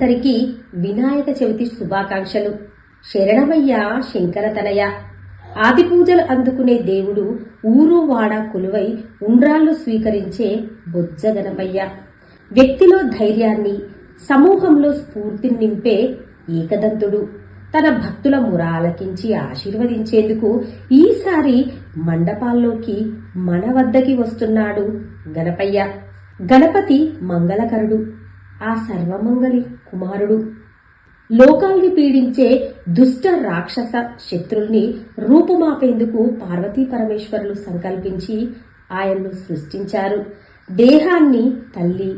మిత్రులందరికీ వినాయక చవితి శుభాకాంక్షలు. శరణమయ్య శంకరతనయ. ఆది పూజలు అందుకునే దేవుడు ఊరు వాడ కొలువై ఉండ్రాళ్లు స్వీకరించే బొజ్జ గణపయ్య. వ్యక్తిలో ధైర్యాన్ని, సమూహంలో స్ఫూర్తిని నింపే ఏకదంతుడు. తన భక్తుల మురాలకించి ఆశీర్వదించేందుకు ఈసారి మండపాల్లోకి మన వద్దకి వస్తున్నాడు గణపయ్య. గణపతి మంగళకరుడు, ఆ సర్వమంగళి కుమారుడు. లోకాల్ని పీడించే దుష్ట రాక్షస శత్రుల్ని రూపుమాపేందుకు పార్వతీ పరమేశ్వరులు సంకల్పించి ఆయన్ను సృష్టించారు. దేహాన్ని తల్లి,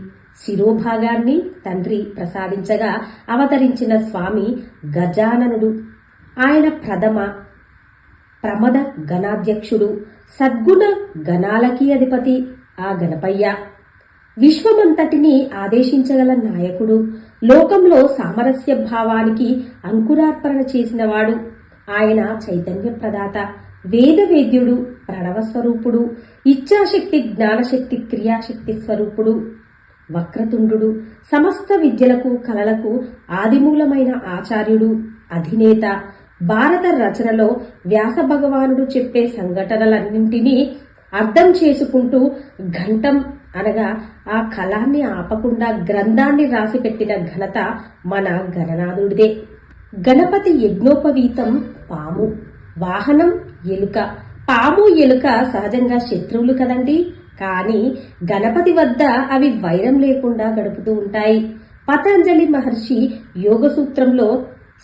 శిరోభాగాన్ని తండ్రి ప్రసాదించగా అవతరించిన స్వామి గజాననుడు. ఆయన ప్రమద గణాధ్యక్షుడు, సద్గుణ గణాలకి అధిపతి ఆ గణపయ్య. విశ్వమంతటిని ఆదేశించగల నాయకుడు, లోకంలో సామరస్య భావానికి అంకురార్పణ చేసినవాడు. ఆయన చైతన్య ప్రదాత, వేదవేద్యుడు, ప్రణవస్వరూపుడు, ఇచ్ఛాశక్తి, జ్ఞానశక్తి, క్రియాశక్తి స్వరూపుడు, వక్రతుండు, సమస్త విద్యలకు కళలకు ఆదిమూలమైన ఆచార్యుడు, అధినేత. భారత రచనలో వ్యాస భగవానుడు చెప్పే సంఘటనలన్నింటినీ అర్థం చేసుకుంటూ ఘంటం అనగా ఆ కళాన్ని ఆపకుండా గ్రంథాన్ని రాసిపెట్టిన ఘనత మన గణనాథుడిదే. గణపతి యజ్ఞోపవీతం పాము, వాహనం ఎలుక. పాము, ఎలుక సహజంగా శత్రువులు కదండి, కానీ గణపతి వద్ద అవి వైరం లేకుండా గడుపుతూ ఉంటాయి. పతంజలి మహర్షి యోగ సూత్రంలో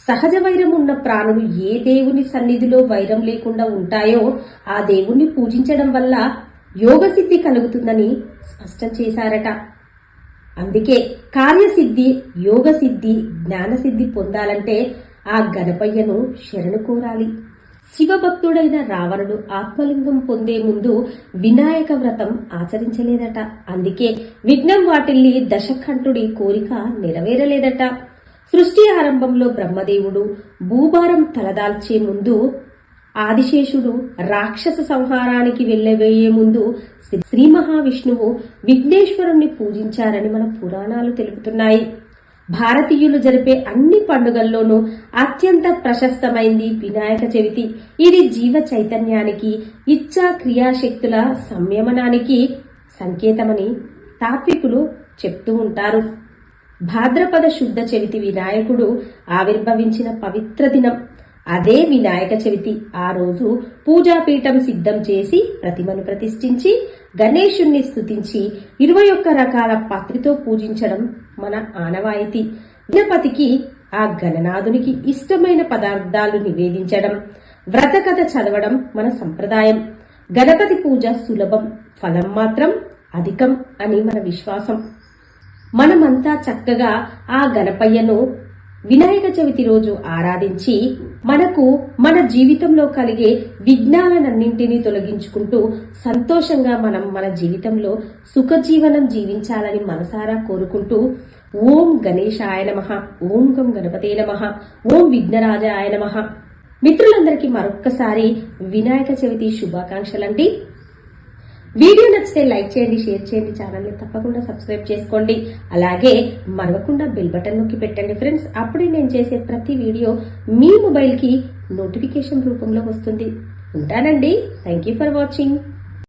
సహజ వైరం ఉన్న ప్రాణులు ఏ దేవుని సన్నిధిలో వైరం లేకుండా ఉంటాయో ఆ దేవుణ్ణి పూజించడం వల్ల యోగసిద్ధి కలుగుతుందని స్పష్టం చేశారట. అందుకే కార్యసిద్ధి, యోగసిద్ధి, జ్ఞానసిద్ధి పొందాలంటే ఆ గణపయ్యను శరణు కోరాలి. శివభక్తుడైన రావణుడు ఆత్మలింగం పొందే ముందు వినాయక వ్రతం ఆచరించలేదట. అందుకే విఘ్నం వాటిల్లి దశకంఠుడి కోరిక నెరవేరలేదట. సృష్టి ఆరంభంలో బ్రహ్మదేవుడు భూభారం తలదాల్చే ముందు, ఆదిశేషుడు రాక్షస సంహారానికి వెళ్లబోయే ముందు శ్రీ మహావిష్ణువు విఘ్నేశ్వరుణ్ణి పూజించారని మన పురాణాలు తెలుపుతున్నాయి. భారతీయులు జరిపే అన్ని పండుగల్లోనూ అత్యంత ప్రశస్తమైంది వినాయక చవితి. ఇది జీవ చైతన్యానికి, ఇచ్ఛా క్రియాశక్తుల సంయమనానికి సంకేతమని తాత్వికులు చెప్తూ ఉంటారు. భాద్రపద శుద్ధ చవితి వినాయకుడు ఆవిర్భవించిన పవిత్ర దినం. అదే వినాయక చవితి. ఆ రోజు పూజాపీఠం సిద్ధం చేసి ప్రతిమను ప్రతిష్ఠించి గణేశుణ్ణి స్తుతించి 21 రకాల పత్రితో పూజించడం మన ఆనవాయితీ. గణపతికి, ఆ గణనాథునికి ఇష్టమైన పదార్థాలు నివేదించడం, వ్రతకథ చదవడం మన సంప్రదాయం. గణపతి పూజ సులభం, ఫలం మాత్రం అధికం అని మన విశ్వాసం. మనమంతా చక్కగా ఆ గణపయ్యను వినాయక చవితి రోజు ఆరాధించి మనకు మన జీవితంలో కలిగే విఘ్నాలన్నింటినీ తొలగించుకుంటూ సంతోషంగా మనం మన జీవితంలో సుఖజీవనం జీవించాలని మనసారా కోరుకుంటూ ఓం గణేశాయ నమః, ఓం గం గణపతే నమః, ఓం విఘ్నరాజాయ నమః. మిత్రులందరికీ మరొక్కసారి వినాయక చవితి శుభాకాంక్షలండి. వీడియో నచ్చితే లైక్ చేయండి, షేర్ చేయండి, ఛానల్ని తప్పకుండా సబ్స్క్రైబ్ చేసుకోండి. అలాగే మరవకుండా బెల్ బటన్ నొక్కి పెట్టండి ఫ్రెండ్స్. అప్పుడే నేను చేసే ప్రతి వీడియో మీ మొబైల్కి నోటిఫికేషన్ రూపంలో వస్తుంది. ఉంటానండి. Thank you for watching.